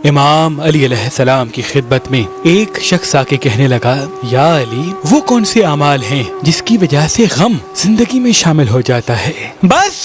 امام علی علیہ السلام کی خدمت میں ایک شخص آ کے کہنے لگا، یا علی، وہ کون سے اعمال ہیں جس کی وجہ سے غم زندگی میں شامل ہو جاتا ہے؟ بس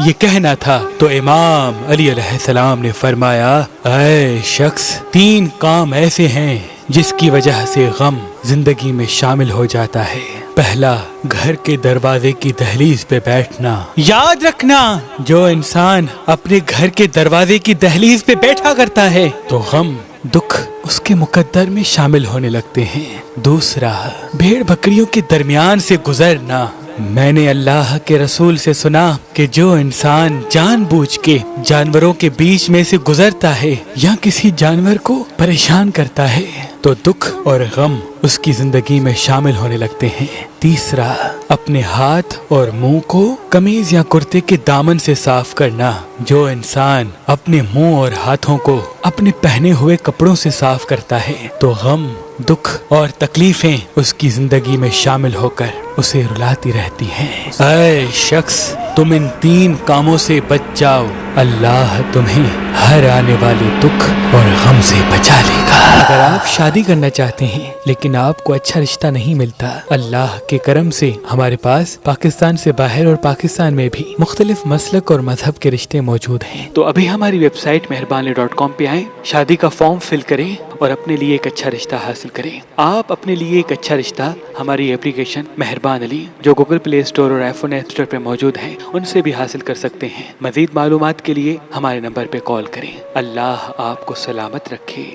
یہ کہنا تھا تو امام علی علیہ السلام نے فرمایا، اے شخص، 3 کام ایسے ہیں جس کی وجہ سے غم زندگی میں شامل ہو جاتا ہے۔ پہلا، گھر کے دروازے کی دہلیز پہ بیٹھنا۔ یاد رکھنا، جو انسان اپنے گھر کے دروازے کی دہلیز پہ بیٹھا کرتا ہے تو غم، دکھ اس کے مقدر میں شامل ہونے لگتے ہیں۔ دوسرا، بھیڑ بکریوں کے درمیان سے گزرنا۔ میں نے اللہ کے رسول سے سنا کہ جو انسان جان بوجھ کے جانوروں کے بیچ میں سے گزرتا ہے یا کسی جانور کو پریشان کرتا ہے تو دکھ اور غم اس کی زندگی میں شامل ہونے لگتے ہیں۔ تیسرا، اپنے ہاتھ اور منہ کو قمیض یا کرتے کے دامن سے صاف کرنا۔ جو انسان اپنے منہ اور ہاتھوں کو اپنے پہنے ہوئے کپڑوں سے صاف کرتا ہے تو غم، دکھ اور تکلیفیں اس کی زندگی میں شامل ہو کر اسے رلاتی رہتی ہیں۔ اے شخص، تم ان 3 کاموں سے بچ جاؤ، اللہ تمہیں ہر آنے والے دکھ اور غم سے بچا لے گا۔ اگر آپ شادی کرنا چاہتے ہیں لیکن آپ کو اچھا رشتہ نہیں ملتا، اللہ کے کرم سے ہمارے پاس پاکستان سے باہر اور پاکستان میں بھی مختلف مسلک اور مذہب کے رشتے موجود ہیں، تو ابھی ہماری ویب سائٹ مہربانی.com پہ آئیں، شادی کا فارم فل کریں اور اپنے لیے ایک اچھا رشتہ حاصل کریں۔ آپ اپنے لیے ایک اچھا رشتہ ہماری اپلیکیشن مہربان علی، جو گوگل پلے اسٹور اور آئی فون ایپ اسٹور پہ موجود ہے، ان سے بھی حاصل کر سکتے ہیں۔ مزید معلومات کے لیے ہمارے نمبر پہ کال کریں۔ اللہ آپ کو سلامت رکھے۔